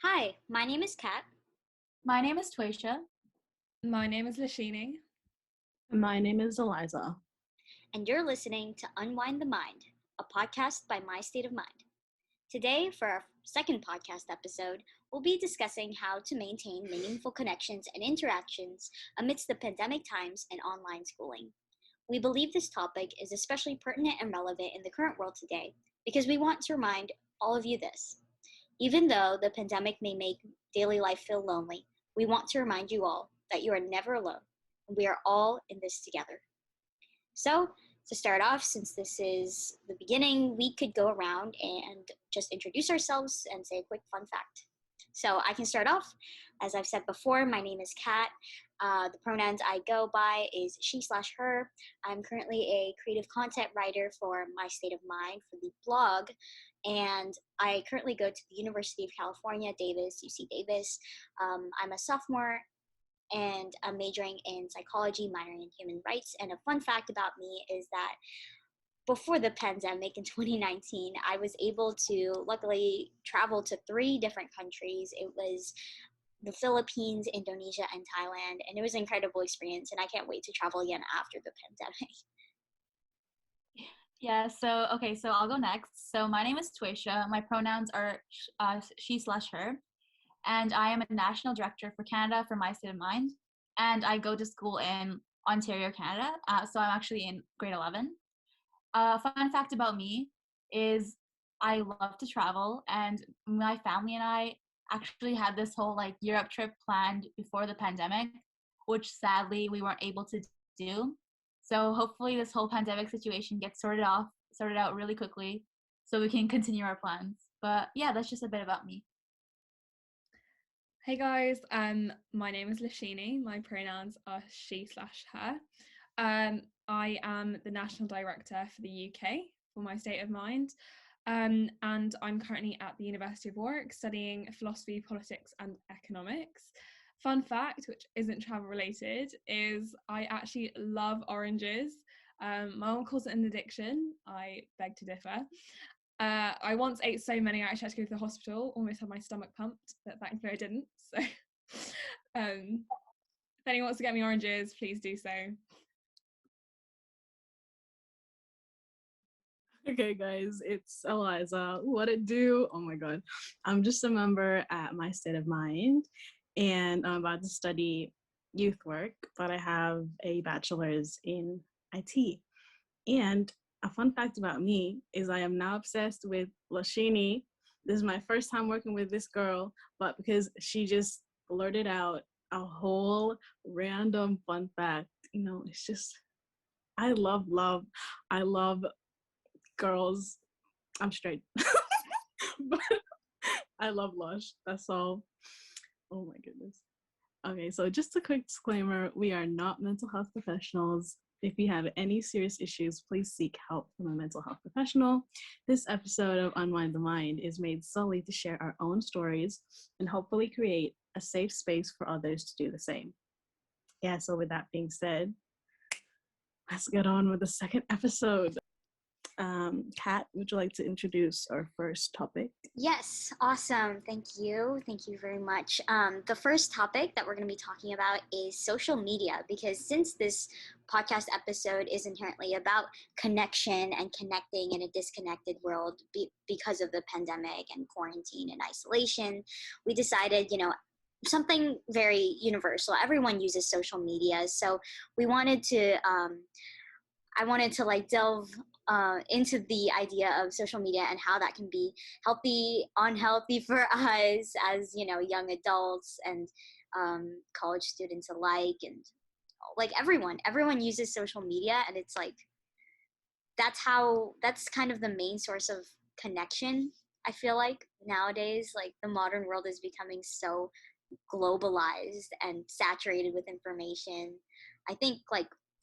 Hi, my name is Kat, My name is Tuisha. My name is Lashini. My name is Eliza. and you're listening to Unwind the Mind, a podcast by My State of Mind. Today, for our second podcast episode, we'll be discussing how to maintain meaningful connections and interactions amidst the pandemic times and online schooling. We believe this topic is especially pertinent and relevant in the current world today because we want to remind all of you this. Even though the pandemic may make daily life feel lonely, we want to remind you all that you are never alone and we are all in this together. So, to start off, since this is the beginning, we could go around and just introduce ourselves and say a quick fun fact. So, I can start off. As I've said before, my name is Kat. The pronouns I go by is she/her. I'm currently a creative content writer for My State of Mind for the blog, and I currently go to the University of California, Davis, UC Davis. I'm a sophomore and I'm majoring in psychology, minoring in human rights. And a fun fact about me is that before the pandemic in 2019, I was able to luckily travel to 3 different countries. It was the Philippines, Indonesia, and Thailand. And it was an incredible experience. And I can't wait to travel again after the pandemic. Yeah, so I'll go next. So my name is Tuisha. My pronouns are she/her. And I am a national director for Canada for My State of Mind. And I go to school in Ontario, Canada. So I'm actually in grade 11. Fun fact about me is I love to travel, and my family and I actually had this whole Europe trip planned before the pandemic, which sadly we weren't able to do. So hopefully this whole pandemic situation gets sorted out really quickly so we can continue our plans. But yeah, that's just a bit about me. Hey guys, my name is Lashini. My pronouns are she/her. I am the National Director for the UK for My State of Mind. And I'm currently at the University of Warwick studying philosophy, politics and economics. Fun fact, which isn't travel related, is I actually love oranges. My mom calls it an addiction. I beg to differ. I once ate so many I actually had to go to the hospital, almost had my stomach pumped, but thankfully I didn't. So if anyone wants to get me oranges, please do so. Okay, guys, it's Eliza. What it do? Oh my god. I'm just a member at My State of Mind, and I'm about to study youth work, but I have a bachelor's in IT. And a fun fact about me is I am now obsessed with Lashini. This is my first time working with this girl, but because she just blurted out a whole random fun fact, it's just, I love love. I love girls. I'm straight. But I love Lush. That's all. Oh my goodness. Okay, so just a quick disclaimer, we are not mental health professionals. If you have any serious issues, please seek help from a mental health professional. This episode of Unwind the Mind is made solely to share our own stories and hopefully create a safe space for others to do the same. Yeah, so with that being said, let's get on with the second episode. Kat, would you like to introduce our first topic? Yes, awesome. Thank you. Thank you very much. The first topic that we're going to be talking about is social media, because since this podcast episode is inherently about connection and connecting in a disconnected world because of the pandemic and quarantine and isolation, we decided, something very universal. Everyone uses social media. So we wanted to, I wanted to delve into the idea of social media and how that can be healthy, unhealthy for us as young adults and college students alike, and everyone uses social media, and it's that's kind of the main source of connection. I feel like nowadays, the modern world is becoming so globalized and saturated with information. I think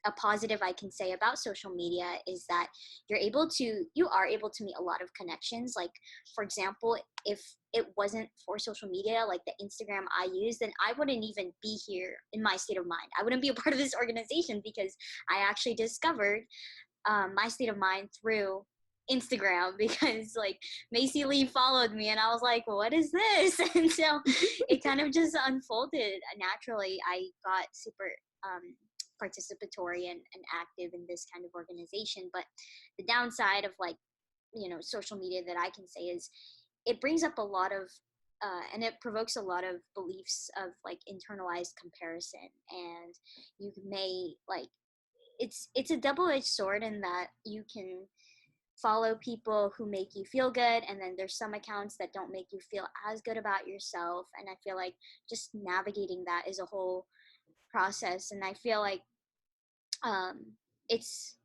a positive I can say about social media is that you are able to meet a lot of connections. Like, for example, if it wasn't for social media, like the Instagram I use, then I wouldn't even be here in My State of Mind. I wouldn't be a part of this organization because I actually discovered My State of Mind through Instagram because like Macy Lee followed me and I was like, what is this? And so it kind of just unfolded naturally. I got super participatory and active in this kind of organization. But the downside of like, social media that I can say is it brings up a lot of and it provokes a lot of beliefs of like internalized comparison, and you may like it's a double-edged sword in that you can follow people who make you feel good, and then there's some accounts that don't make you feel as good about yourself, and I feel like just navigating that is a whole process. And I feel like um it's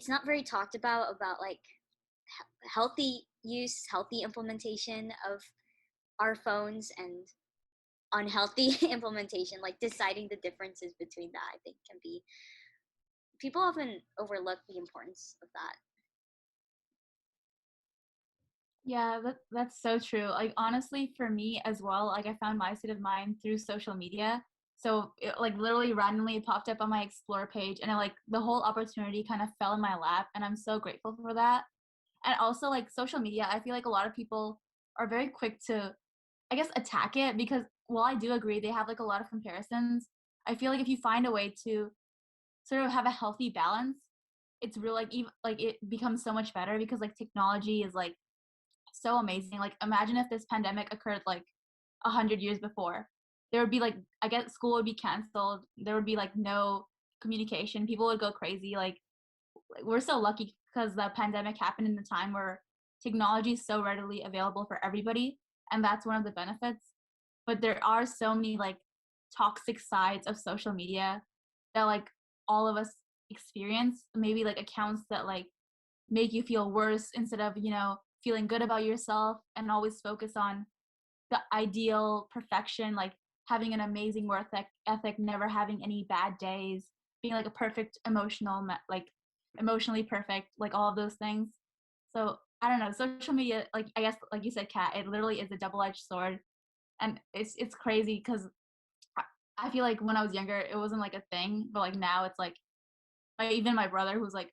not very talked about like healthy use, healthy implementation of our phones, and unhealthy implementation, like deciding the differences between that. I think can be, people often overlook the importance of that. Yeah, that's so true. Like honestly, for me as well, like I found my state of mind through social media. So it, like literally randomly it popped up on my explore page, and like the whole opportunity kind of fell in my lap, and I'm so grateful for that. And also like social media, I feel like a lot of people are very quick to, I guess, attack it because while I do agree they have like a lot of comparisons, I feel like if you find a way to sort of have a healthy balance, it's real like even like it becomes so much better because like technology is like so amazing. Like imagine if this pandemic occurred like 100 years before. There would be like, I guess school would be canceled. There would be like no communication. People would go crazy. Like we're so lucky because the pandemic happened in the time where technology is so readily available for everybody, and that's one of the benefits. But there are so many like toxic sides of social media that like all of us experience. Maybe like accounts that like make you feel worse instead of feeling good about yourself, and always focus on the ideal perfection, like having an amazing work ethic, never having any bad days, being like a perfect like emotionally perfect, like all of those things. So I don't know, social media, like I guess like you said, Kat, it literally is a double-edged sword, and it's crazy because I feel like when I was younger it wasn't like a thing, but like now it's like even my brother who's like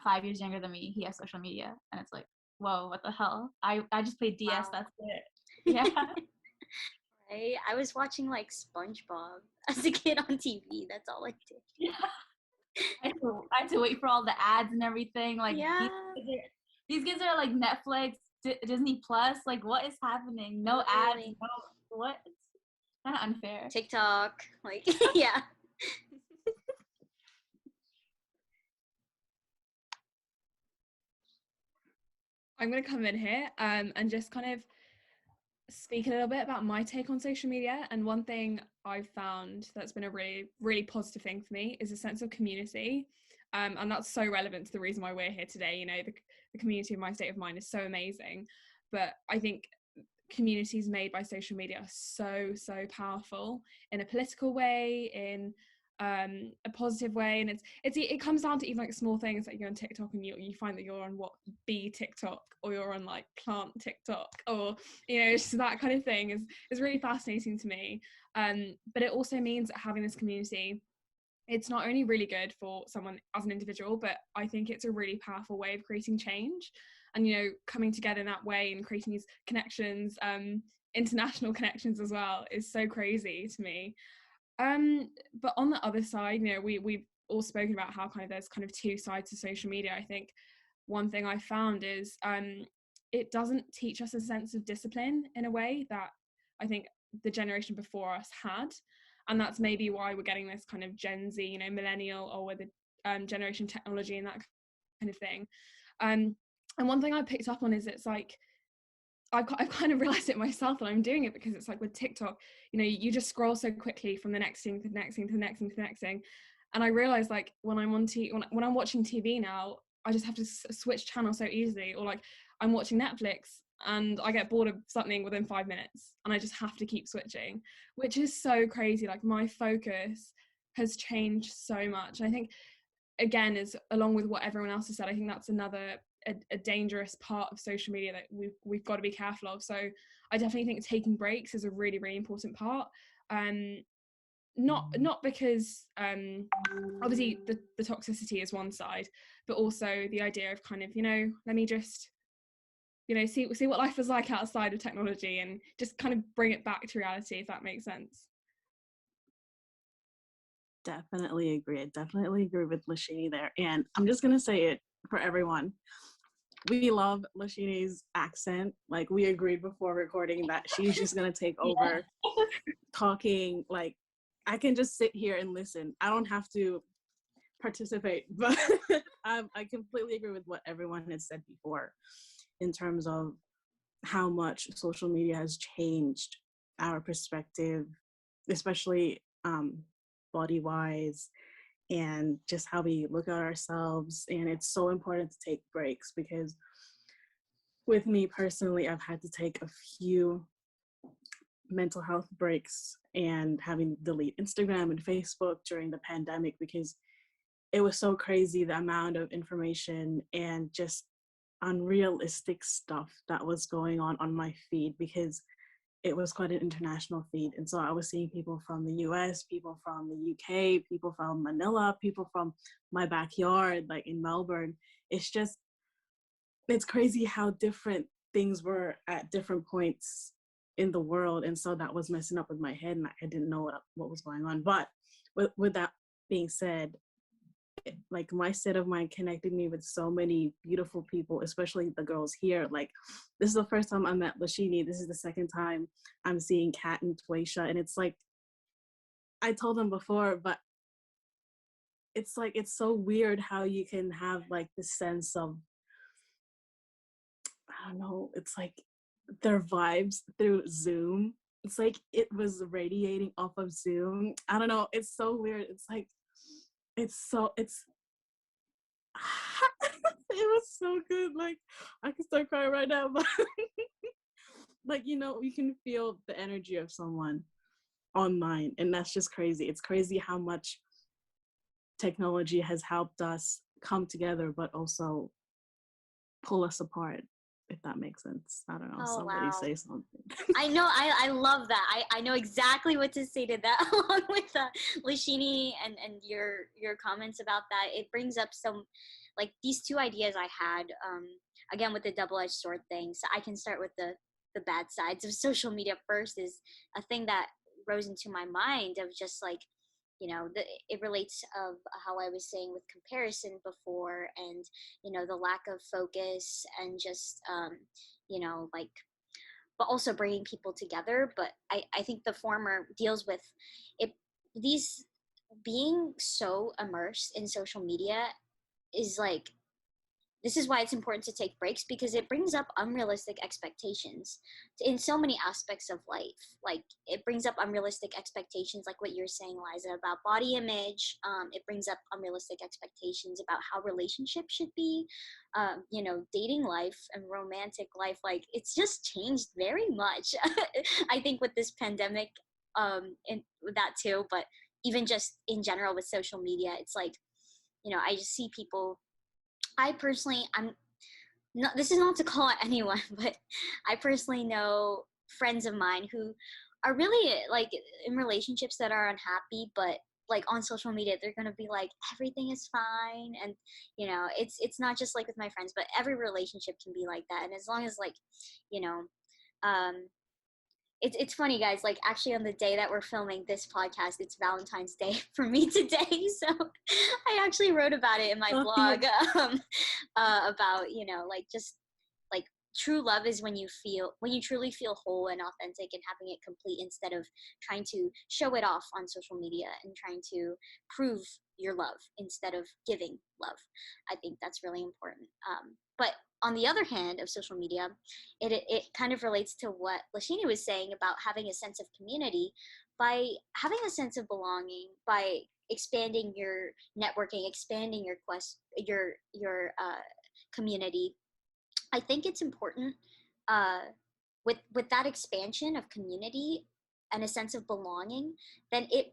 5 years younger than me, he has social media, and it's like, whoa, what the hell? I just played DS. Wow. That's it. Yeah. Right? I was watching like SpongeBob as a kid on TV. That's all I did. Yeah. I had to wait for all the ads and everything. Like Yeah. these kids are like Netflix, Disney Plus. Like what is happening? No ads. Literally. No what? It's kind of unfair. TikTok. Like yeah. I'm going to come in here and just kind of speak a little bit about my take on social media. And one thing I've found that's been a really, really positive thing for me is a sense of community. And that's so relevant to the reason why we're here today. You know, the community of My State of Mind is so amazing. But I think communities made by social media are so powerful in a political way, in a positive way, and it comes down to even like small things, like you're on TikTok and you find that you're on what bee TikTok, or you're on like plant TikTok, or just that kind of thing is really fascinating to me. But it also means that having this community, it's not only really good for someone as an individual, but I think it's a really powerful way of creating change, and coming together in that way and creating these connections, international connections as well, is so crazy to me. But on the other side, we've all spoken about how kind of there's kind of two sides to social media. I think one thing I found is it doesn't teach us a sense of discipline in a way that I think the generation before us had. And that's maybe why we're getting this kind of Gen Z, millennial, or with the generation technology and that kind of thing. And one thing I picked up on is it's like, I've kind of realized it myself that I'm doing it, because it's like with TikTok, you just scroll so quickly from the next thing to the next thing to the next thing to the next thing. And I realized like when I'm watching TV now, I just have to switch channel so easily, or like I'm watching Netflix and I get bored of something within 5 minutes and I just have to keep switching, which is so crazy. Like my focus has changed so much. And I think, again, is along with what everyone else has said, I think that's another a dangerous part of social media that we've got to be careful of. So I definitely think taking breaks is a really, really important part. not because obviously the toxicity is one side, but also the idea of kind of, let me just, see what life is like outside of technology and just kind of bring it back to reality, if that makes sense. Definitely agree. I definitely agree with Lashini there. And I'm just going to say it for everyone. We love Lashini's accent. Like, we agreed before recording that she's just going to take over talking. Like, I can just sit here and listen. I don't have to participate. But I completely agree with what everyone has said before in terms of how much social media has changed our perspective, especially body-wise, and just how we look at ourselves. And it's so important to take breaks, because with me personally, I've had to take a few mental health breaks and having to delete Instagram and Facebook during the pandemic, because it was so crazy, the amount of information and just unrealistic stuff that was going on my feed, because it was quite an international feed. And so I was seeing people from the US, people from the UK, people from Manila, people from my backyard, like in Melbourne. It's crazy how different things were at different points in the world. And so that was messing up with my head, and I didn't know what was going on. But with that being said, like, my state of mind connected me with so many beautiful people, especially the girls here. Like, this is the first time I met Lashini. This is the second time I'm seeing Kat and Twaisha. And it's like, I told them before, but it's like, it's so weird how you can have like this sense of, I don't know, it's like their vibes through Zoom. It's like it was radiating off of Zoom. I don't know. It's so weird. It's like, it's it was so good. Like, I can start crying right now, but like, you can feel the energy of someone online, and that's just crazy. It's crazy how much technology has helped us come together, but also pull us apart, if that makes sense. I don't know. Oh, Somebody wow. say something. I know, I love that. I know exactly what to say to that, along with Lashini and your comments about that. It brings up some, like, these two ideas I had, again, with the double-edged sword thing. So I can start with the bad sides of social media first. Is a thing that rose into my mind of just like, it relates of how I was saying with comparison before, and the lack of focus, and just like, but also bringing people together. But I think the former deals with it, these being so immersed in social media is like, this is why it's important to take breaks, because it brings up unrealistic expectations in so many aspects of life. Like, it brings up unrealistic expectations, like what you're saying, Liza, about body image. It brings up unrealistic expectations about how relationships should be, dating life and romantic life. Like, it's just changed very much. I think with this pandemic, and with that too, but even just in general with social media, it's like, I just see people. I personally, I'm not, this is not to call out anyone, but I personally know friends of mine who are really like in relationships that are unhappy, but like on social media, they're going to be like, everything is fine. And, it's not just like with my friends, but every relationship can be like that. And as long as like, you know, um, it's funny, guys, like, actually on the day that we're filming this podcast, it's Valentine's Day for me today. So I actually wrote about it in my blog, about, like, just like, true love is when you truly feel whole and authentic and having it complete, instead of trying to show it off on social media and trying to prove your love instead of giving love. I think that's really important. But on the other hand of social media, it kind of relates to what Lashini was saying about having a sense of community. By having a sense of belonging, by expanding your networking, expanding your community, I think it's important, with that expansion of community and a sense of belonging, then it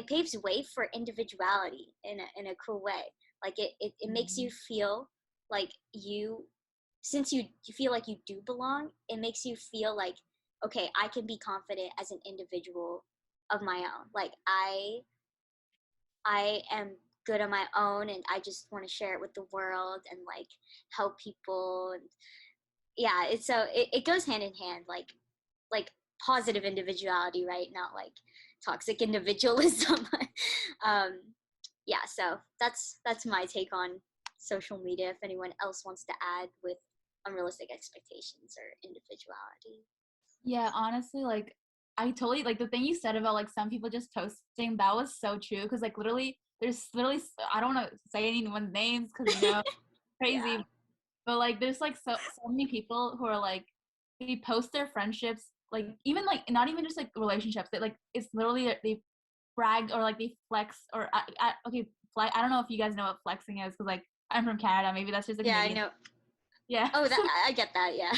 paves way for individuality in a cool way. Like, it makes you feel like since you feel like you do belong, it makes you feel like, okay, I can be confident as an individual, of my own. Like I am good on my own, and I just want to share it with the world and like help people. And yeah, it's so it goes hand in hand, like positive individuality, right? Not like toxic individualism. um, yeah, so that's my take on social media. If anyone else wants to add with unrealistic expectations or individuality. Yeah, honestly, like I totally like the thing you said about like some people just posting. That was so true because like literally, there's literally I don't want to say anyone's names because crazy, Yeah. but like there's like so many people who are like they post their friendships like even like not even just like relationships. They like it's literally they brag or like they flex or okay, I don't know if you guys know what flexing is because like I'm from Canada. Maybe that's just a Yeah, I Canadian. know. Yeah. Oh, that I get that. Yeah,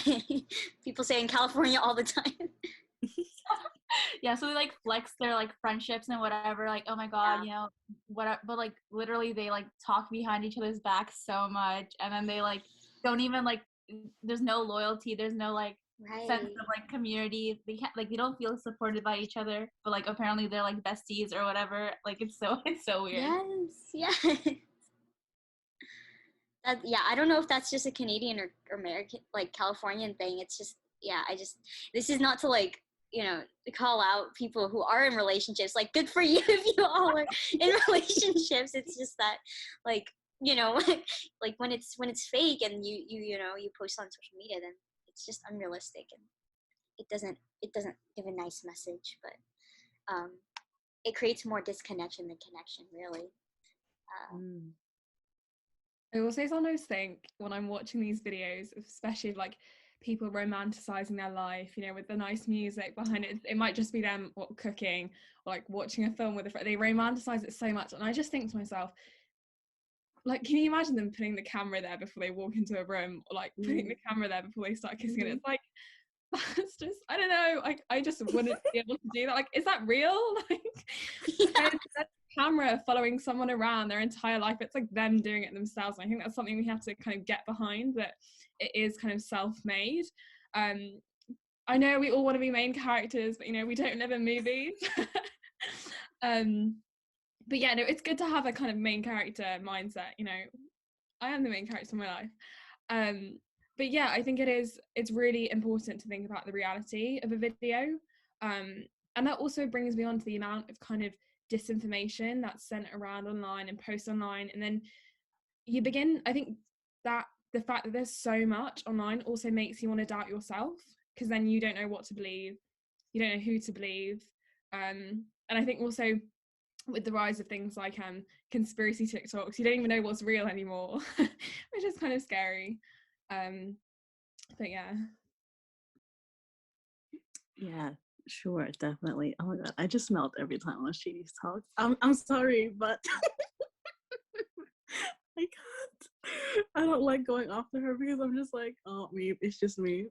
people say in California all the time. Yeah, so they like flex their like friendships and whatever, like oh my god, Yeah. you know, whatever, but like literally they like talk behind each other's back so much, and then they like don't even like there's no loyalty, there's no like sense Right. of like community, they can't like they don't feel supported by each other, but like apparently they're like besties or whatever, like it's so it's so weird. Yes. Yeah. Yeah, I don't know if that's just a Canadian or American, like Californian thing. It's just, yeah, this is not to like, call out people who are in relationships. Like, good for you if you all are in relationships. It's just that, like, like when it's fake and you post on social media, then it's just unrealistic and it doesn't give a nice message, but it creates more disconnection than connection, really. Mm. I also sometimes think when I'm watching these videos, especially of, like people romanticizing their life, with the nice music behind it. It might just be them cooking or like watching a film with a friend. They romanticize it so much, and I just think to myself, like, can you imagine them putting the camera there before they walk into a room, or like putting the camera there before they start kissing? Mhm. It's like it's just I don't know. I just wouldn't be able to do that. Like, is that real? Like, Yeah. that camera following someone around their entire life, it's like them doing it themselves. And I think that's something we have to kind of get behind, that it is kind of self-made. I know we all want to be main characters, but we don't live in movies. But yeah, no, it's good to have a kind of main character mindset. I am the main character in my life. But yeah, I think it's really important to think about the reality of a video. And that also brings me on to the amount of kind of disinformation that's sent around online and posted online. And then you begin, I think that the fact that there's so much online also makes you want to doubt yourself, because then you don't know what to believe, you don't know who to believe. And I think also with the rise of things like conspiracy TikToks, you don't even know what's real anymore, which is kind of scary. But yeah. Yeah, sure, definitely. Oh my god, I just melt every time Lashini talks. I'm sorry, but I can't. I don't like going after her because I'm just like, oh, me, it's just me.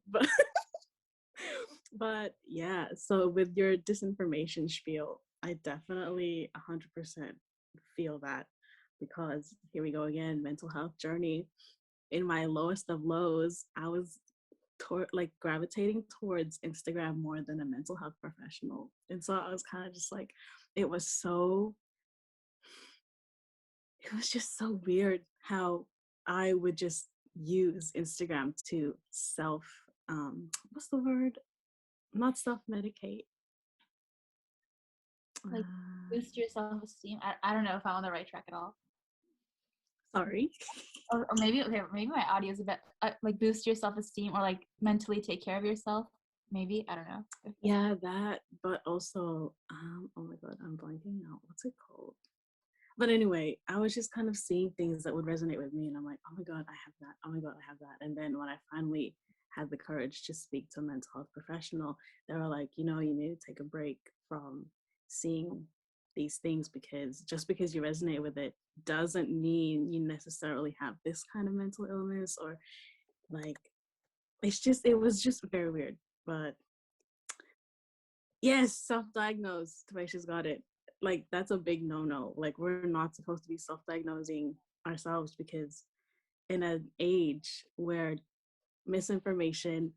But yeah. So with your disinformation spiel, I definitely 100% feel that, because here we go again, mental health journey. In my lowest of lows, I was like gravitating towards Instagram more than a mental health professional. And so I was kind of just like, it was just so weird how I would just use Instagram to what's the word? Not self-medicate. Like boost your self-esteem. I don't know if I'm on the right track at all. Sorry. Or maybe okay, maybe my audio is a bit like boost your self-esteem or like mentally take care of yourself. Maybe I don't know. Yeah, that. But also, oh my god, I'm blanking out. What's it called? But anyway, I was just kind of seeing things that would resonate with me, and I'm like, oh my god, I have that. Oh my god, I have that. And then when I finally had the courage to speak to a mental health professional, they were like, you need to take a break from seeing these things, because just because you resonate with it doesn't mean you necessarily have this kind of mental illness, or like, it was just very weird. But yes, self-diagnosed. Taisha's got it. Like, that's a big no-no. Like, we're not supposed to be self-diagnosing ourselves, because in an age where misinformation,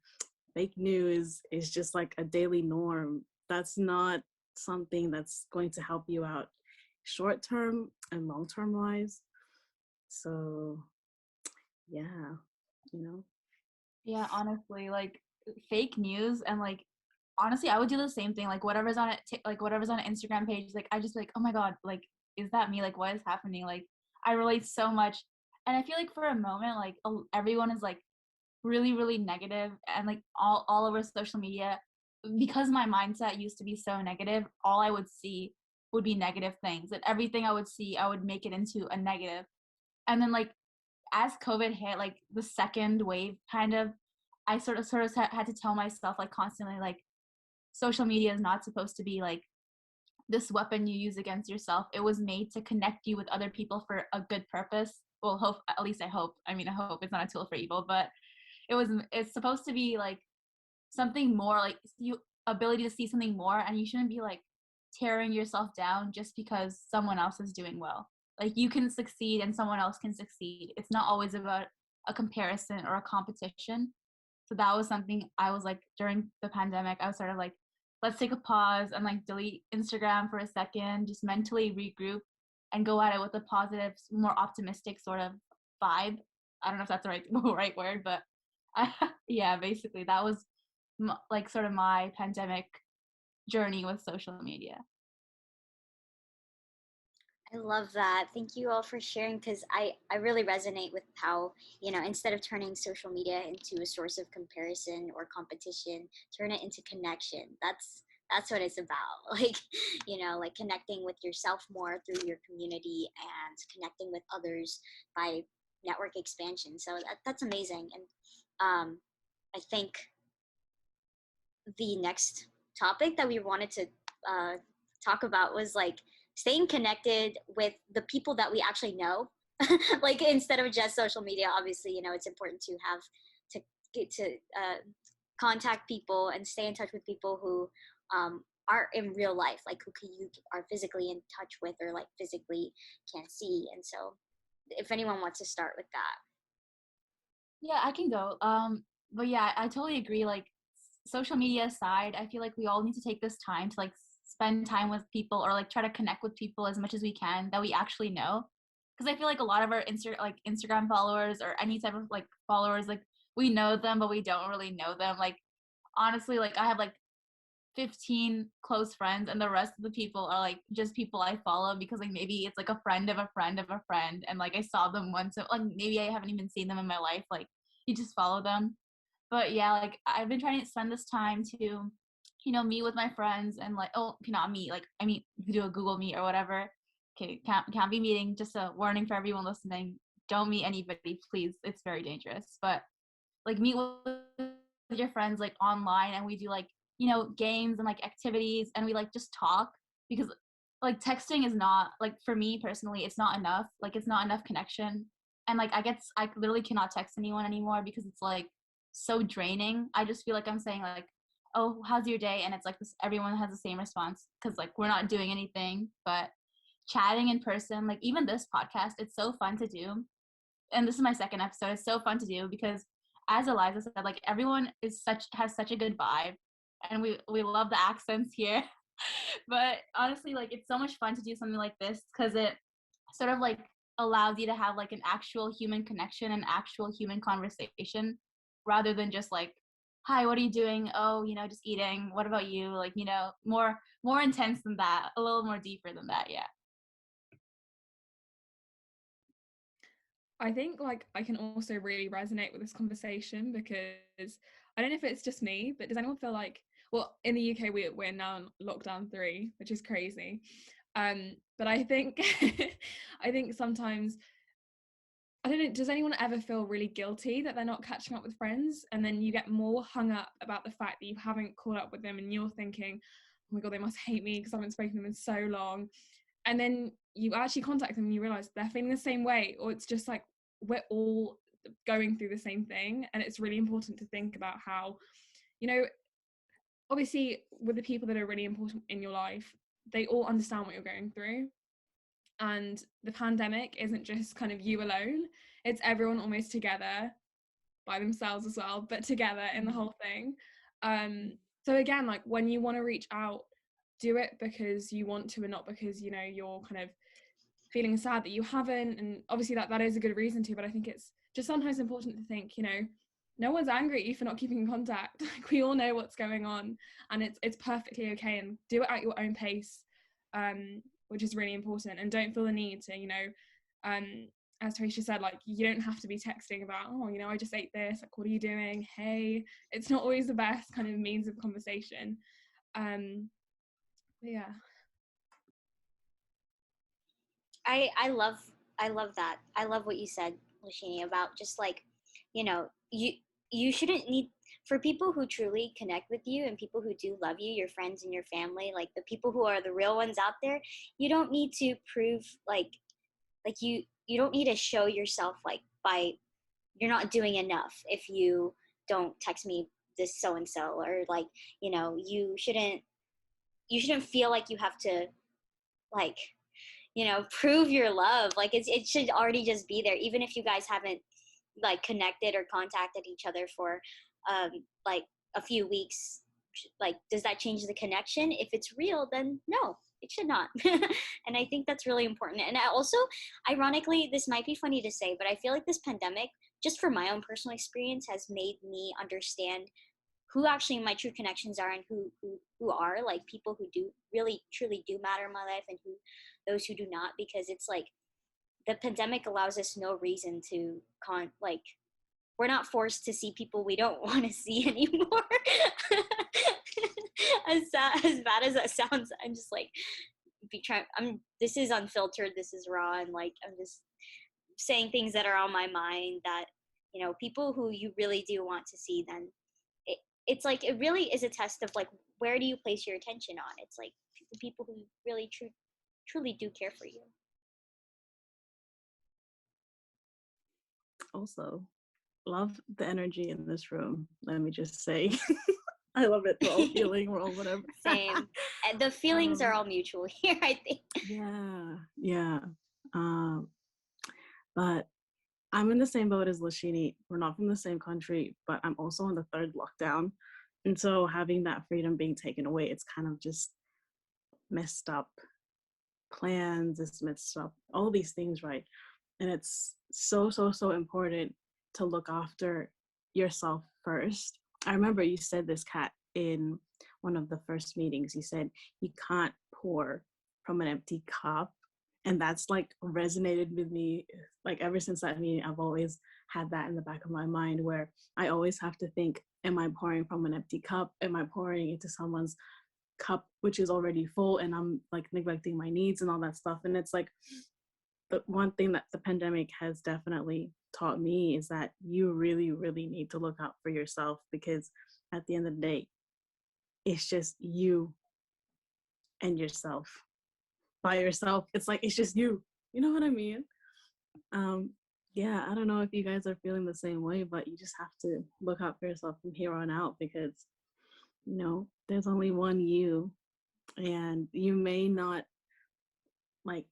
fake news is just like a daily norm, that's not something that's going to help you out short term and long term wise. So yeah, you know. Yeah, honestly, like fake news and like honestly, I would do the same thing. Like whatever's on it, like whatever's on an Instagram page, like I just like, oh my god, like is that me? Like what is happening? Like I relate so much, and I feel like for a moment, like everyone is like really negative, and like all over social media, because my mindset used to be so negative. All I would see would be negative things, and everything I would see, I would make it into a negative. And then like as COVID hit, like the second wave, kind of, I sort of had to tell myself like constantly like social media is not supposed to be like this weapon you use against yourself. It was made to connect you with other people for a good purpose. Well, hope, at least I hope. I mean, I hope it's not a tool for evil, but it's supposed to be like something more, like you ability to see something more, and you shouldn't be like tearing yourself down just because someone else is doing well. Like you can succeed and someone else can succeed. It's not always about a comparison or a competition. So that was something I was like during the pandemic, I was sort of like, let's take a pause and like delete Instagram for a second, just mentally regroup and go at it with a positive, more optimistic sort of vibe. I don't know if that's the right word, but yeah, basically that was like sort of my pandemic journey with social media. I love that. Thank you all for sharing, because I really resonate with how, instead of turning social media into a source of comparison or competition, turn it into connection. That's what it's about. Like, like connecting with yourself more through your community and connecting with others by network expansion. So that's amazing. And I think the next topic that we wanted to talk about was like staying connected with the people that we actually know. Like instead of just social media, obviously, it's important to have to get to contact people and stay in touch with people who are in real life, like who you are physically in touch with or like physically can see. And so if anyone wants to start with that. Yeah, I can go. But yeah, I totally agree. Like social media aside, I feel like we all need to take this time to like spend time with people or like try to connect with people as much as we can that we actually know. Because I feel like a lot of our Instagram followers or any type of like followers, like we know them, but we don't really know them. Like honestly, like I have like 15 close friends, and the rest of the people are like just people I follow because like maybe it's like a friend of a friend of a friend, and like I saw them once, like maybe I haven't even seen them in my life. Like you just follow them. But yeah, like I've been trying to spend this time to, meet with my friends and like, oh, cannot meet. Like I mean, you can do a Google Meet or whatever. Okay, can't be meeting. Just a warning for everyone listening: don't meet anybody, please. It's very dangerous. But like meet with your friends like online, and we do like games and like activities, and we like just talk, because like texting is not, like for me personally, it's not enough. Like it's not enough connection. And like I literally cannot text anyone anymore because it's like so draining. I just feel like I'm saying like, oh, how's your day, and it's like this, everyone has the same response because like we're not doing anything. But chatting in person, like even this podcast, it's so fun to do. And this is my second episode. It's so fun to do because, as Eliza said, like everyone has such a good vibe, and we love the accents here. But honestly, like it's so much fun to do something like this because it sort of like allows you to have like an actual human connection and actual human conversation, rather than just like, hi, what are you doing? Oh, just eating. What about you? Like, more intense than that, a little more deeper than that. Yeah. I think like I can also really resonate with this conversation because I don't know if it's just me, but does anyone feel like, well, in the UK we're now in lockdown 3, which is crazy. But I think I think sometimes, I don't know, does anyone ever feel really guilty that they're not catching up with friends, and then you get more hung up about the fact that you haven't caught up with them, and you're thinking, oh my god, they must hate me because I haven't spoken to them in so long. And then you actually contact them and you realize they're feeling the same way, or it's just like we're all going through the same thing. And it's really important to think about how, obviously with the people that are really important in your life, they all understand what you're going through. And the pandemic isn't just kind of you alone, it's everyone almost together, by themselves as well, but together in the whole thing. So again, like when you want to reach out, do it because you want to and not because, you know, you're kind of feeling sad that you haven't. And obviously that is a good reason to, but I think it's just sometimes important to think, you know, no one's angry at you for not keeping in contact. Like, we all know what's going on, and it's perfectly okay, and do it at your own pace, which is really important. And don't feel the need to, you know, as Tarisha said, like, you don't have to be texting about, oh, you know, I just ate this, like, what are you doing? Hey, it's not always the best kind of means of conversation. Yeah. I love that. I love what you said, Lashini, about just like, you know, you shouldn't need, for people who truly connect with you and people who do love you, your friends and your family, like the people who are the real ones out there, you don't need to prove like you don't need to show yourself like by, you're not doing enough if you don't text me this so and so, or like, you know, you shouldn't feel like you have to, like, you know, prove your love. Like, it should already just be there, even if you guys haven't like connected or contacted each other for like a few weeks. Like, does that change the connection? If it's real, then no, it should not. And I think that's really important. And I also, ironically, this might be funny to say, but I feel like this pandemic, just for my own personal experience, has made me understand who actually my true connections are, and who are like people who do really truly do matter in my life, and who those who do not. Because it's like the pandemic allows us no reason to like, we're not forced to see people we don't want to see anymore. As bad as that sounds, I'm just like, this is unfiltered, this is raw, and like, I'm just saying things that are on my mind, that, you know, people who you really do want to see, then it's like, it really is a test of like, where do you place your attention on? It's like the people who really truly do care for you. Also, love the energy in this room. Let me just say, I love it. We're all feeling, we're all whatever. Same. And the feelings are all mutual here, I think. Yeah. But I'm in the same boat as Lashini. We're not from the same country, but I'm also in the third lockdown. And so having that freedom being taken away, it's kind of just messed up plans, it's messed up all these things, right? And it's so important to look after yourself first. I remember you said this, Kat, in one of the first meetings. You said you can't pour from an empty cup. And that's like resonated with me. Like, ever since that meeting, I've always had that in the back of my mind, where I always have to think, am I pouring from an empty cup? Am I pouring into someone's cup which is already full, and I'm like neglecting my needs and all that stuff? And it's like, the one thing that the pandemic has definitely taught me is that you really need to look out for yourself, because at the end of the day, it's just you and yourself. By yourself, it's like, it's just you know what I mean? Yeah, I don't know if you guys are feeling the same way, but you just have to look out for yourself from here on out, because, you know, there's only one you, and you may not like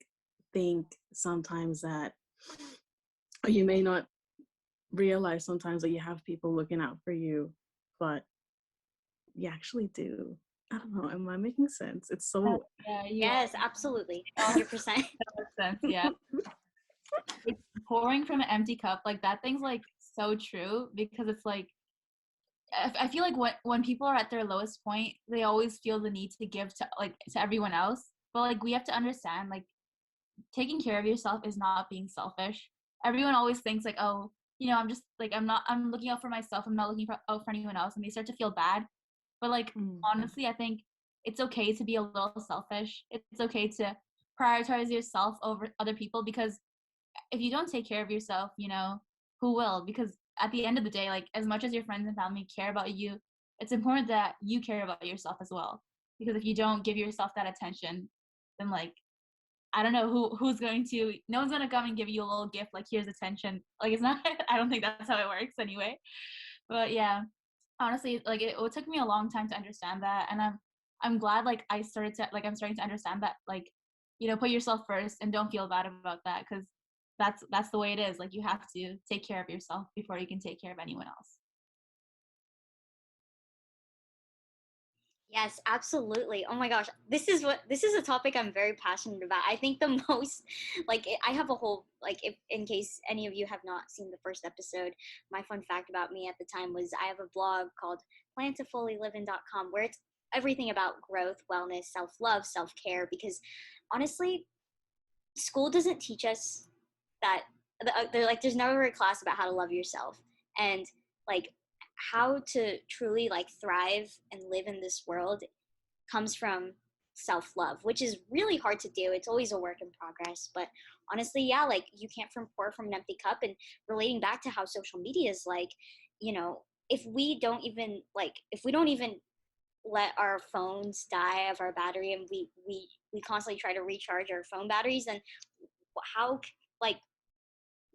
think sometimes that, or you may not realize sometimes that you have people looking out for you, but you actually do. I don't know, am I making sense? It's so Yes, absolutely, 100%. That makes sense. Yeah. Like, pouring from an empty cup, like, that thing's like so true, because it's like, I feel like when people are at their lowest point, they always feel the need to give to everyone else. But like, we have to understand, like, taking care of yourself is not being selfish. Everyone always thinks like, oh, you know, I'm just like, I'm looking out for myself, I'm not looking out for anyone else, and they start to feel bad. But like, honestly, I think it's okay to be a little selfish. It's okay to prioritize yourself over other people, because if you don't take care of yourself, you know, who will? Because at the end of the day, like, as much as your friends and family care about you, it's important that you care about yourself as well. Because if you don't give yourself that attention, then, like, I don't know who's going to, no one's going to come and give you a little gift, like, here's attention. Like, it's not, I don't think that's how it works anyway. But yeah, honestly, like, it took me a long time to understand that. And I'm glad, like, I'm starting to understand that, like, you know, put yourself first and don't feel bad about that, because that's the way it is. Like, you have to take care of yourself before you can take care of anyone else. Yes, absolutely. Oh my gosh, this is a topic I'm very passionate about. I think the most I have a whole if in case any of you have not seen the first episode, my fun fact about me at the time was I have a blog called plantofully.com where it's everything about growth, wellness, self-love, self-care because honestly, school doesn't teach us that they're like there's never a class about how to love yourself and like how to truly thrive and live in this world comes from self-love, which is really hard to do. It's always a work in progress, but honestly, yeah, you can't pour from an empty cup. And relating back to how social media is you know if we don't even let our phones die of our battery and we constantly try to recharge our phone batteries, then how like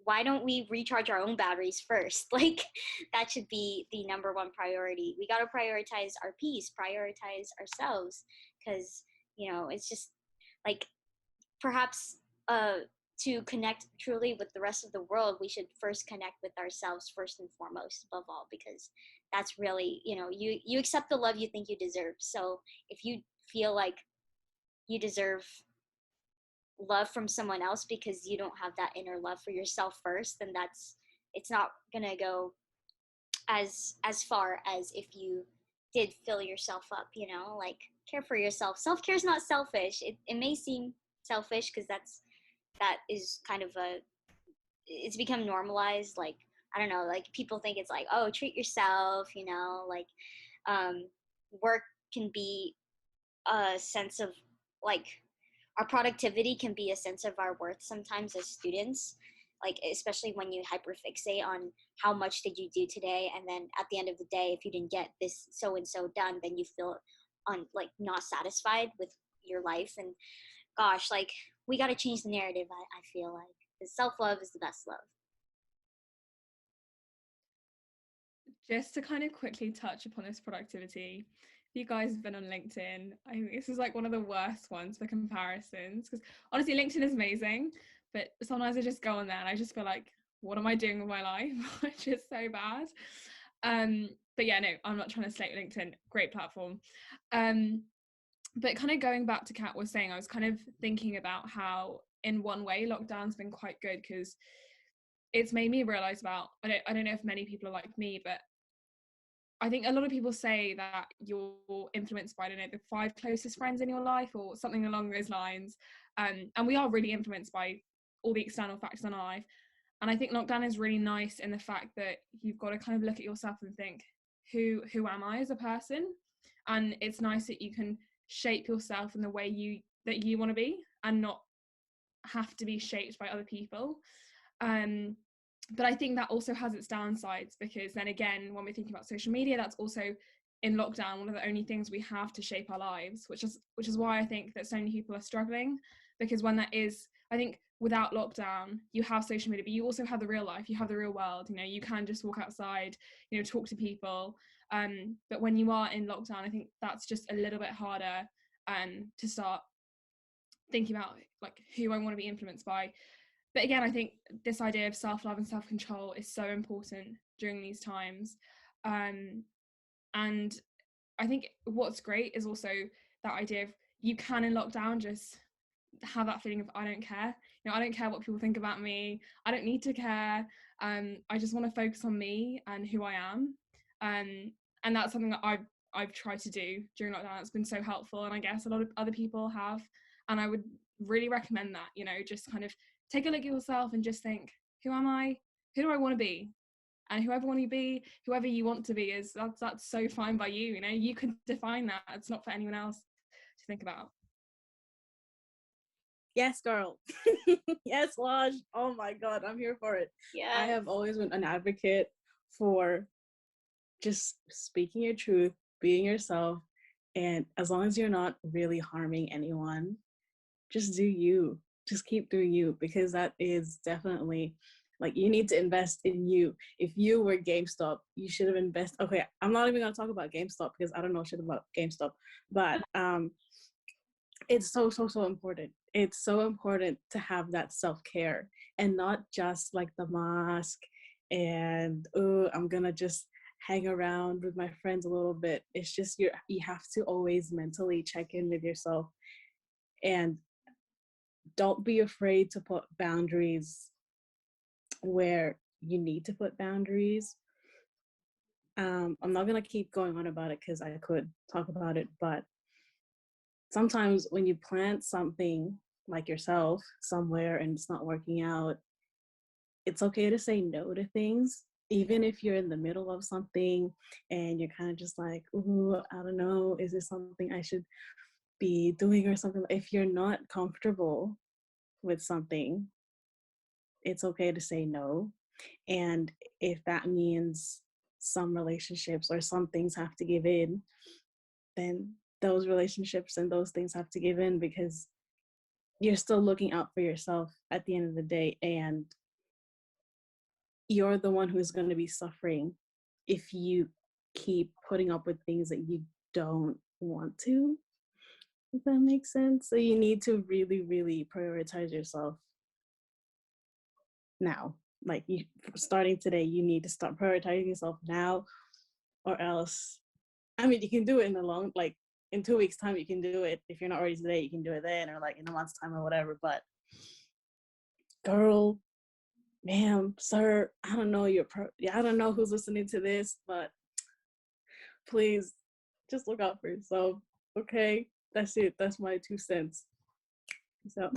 why don't we recharge our own batteries first? That should be the number one priority. We got to prioritize our peace, prioritize ourselves, because it's just like perhaps to connect truly with the rest of the world, we should first connect with ourselves first and foremost, above all, because that's really you accept the love you think you deserve. So if you feel like you deserve love from someone else because you don't have that inner love for yourself first, then it's not gonna go as far as if you did fill yourself up, care for yourself. Self-care is not selfish. It may seem selfish because that is kind of it's become normalized. I don't know, people think it's oh, treat yourself, um work can be a sense of like our productivity can be a sense of our worth sometimes as students, especially when you hyperfixate on how much did you do today, and then at the end of the day, if you didn't get this so and so done, then you feel not satisfied with your life. And gosh, we got to change the narrative. I feel like because self-love is the best love. Just to kind of quickly touch upon this productivity, if you guys have been on LinkedIn, I think this is one of the worst ones for comparisons, because honestly LinkedIn is amazing, but sometimes I just go on there and I just feel like, what am I doing with my life? Which is so bad. But yeah, no, I'm not trying to slate LinkedIn, great platform. But kind of going back to Kat was saying, I was kind of thinking about how in one way lockdown's been quite good, because it's made me realize about, I don't know if many people are like me, but I think a lot of people say that you're influenced by, I don't know, the 5 closest friends in your life or something along those lines. And we are really influenced by all the external factors in our life. And I think lockdown is really nice in the fact that you've got to kind of look at yourself and think, who am I as a person? And it's nice that you can shape yourself in the way that you want to be and not have to be shaped by other people. But I think that also has its downsides, because then again, when we're thinking about social media, that's also in lockdown one of the only things we have to shape our lives, which is why I think that so many people are struggling, because when that is, I think without lockdown, you have social media, but you also have the real life, you have the real world, you can just walk outside, talk to people. But when you are in lockdown, I think that's just a little bit harder to start thinking about who I want to be influenced by. But again, I think this idea of self-love and self-control is so important during these times. And I think what's great is also that idea of you can in lockdown just have that feeling of I don't care. I don't care what people think about me. I don't need to care. I just want to focus on me and who I am. And that's something that I've tried to do during lockdown. It's been so helpful, and I guess a lot of other people have. And I would really recommend that, just kind of take a look at yourself and just think, who am I? Who do I want to be? And whoever you want to be is that's so fine by you. You can define that. It's not for anyone else to think about. Yes, girl. Yes, Lodge. Oh my God, I'm here for it. Yeah. I have always been an advocate for just speaking your truth, being yourself, and as long as you're not really harming anyone, just do you. Just keep doing you, because that is definitely you need to invest in you. If you were GameStop, you should have invested. Okay, I'm not even gonna talk about GameStop because I don't know shit about GameStop, but it's so important. It's so important to have that self-care and not just the mask and I'm gonna just hang around with my friends a little bit. It's just you have to always mentally check in with yourself, and don't be afraid to put boundaries where you need to put boundaries. I'm not gonna keep going on about it because I could talk about it, but sometimes when you plant something like yourself somewhere and it's not working out, it's okay to say no to things, even if you're in the middle of something and you're kind of just like, ooh, I don't know, is this something I should be doing or something? If you're not comfortable with something, it's okay to say no. And if that means some relationships or some things have to give in, then those relationships and those things have to give in, because you're still looking out for yourself at the end of the day, and you're the one who's going to be suffering if you keep putting up with things that you don't want to, if that makes sense. So you need to really, really prioritize yourself now. Like, you starting today, you need to start prioritizing yourself now, or else, I mean, you can do it in the long, like in 2 weeks time, you can do it. If you're not ready today, you can do it then, or like in a month's time or whatever. But girl, ma'am, sir, I don't know I don't know who's listening to this, but please just look out for yourself. Okay, that's it. That's my 2 cents. So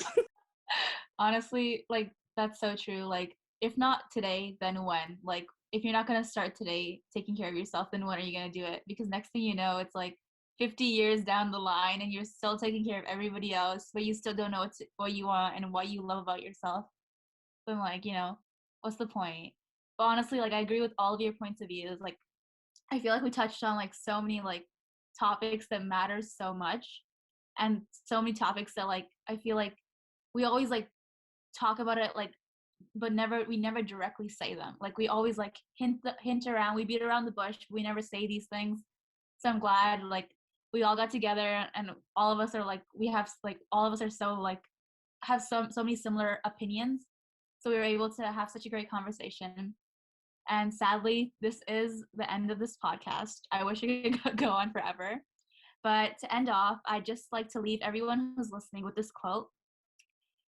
Honestly, like that's so true. Like if not today, then when? Like if you're not gonna start today taking care of yourself, then when are you gonna do it? Because next thing you know, it's like 50 years down the line and you're still taking care of everybody else, but you still don't know what you want and what you love about yourself. So I'm like, what's the point? But honestly, like I agree with all of your points of views. Like I feel like we touched on like so many like topics that matter so much, and so many topics that like I feel like we always like talk about it like, but we never directly say them. Like we always like hint around, we beat around the bush, we never say these things. So I'm glad like we all got together and all of us are like, we have like, all of us are so like have so many similar opinions, so we were able to have such a great conversation. And sadly, this is the end of this podcast. I wish I could go on forever, but to end off, I'd just like to leave everyone who's listening with this quote.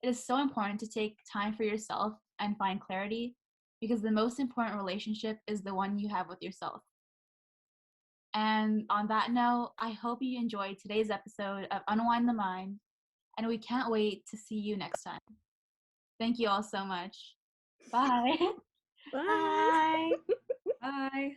It is so important to take time for yourself and find clarity, because the most important relationship is the one you have with yourself. And on that note, I hope you enjoyed today's episode of Unwind the Mind, and we can't wait to see you next time. Thank you all so much. Bye. bye. Bye. Bye.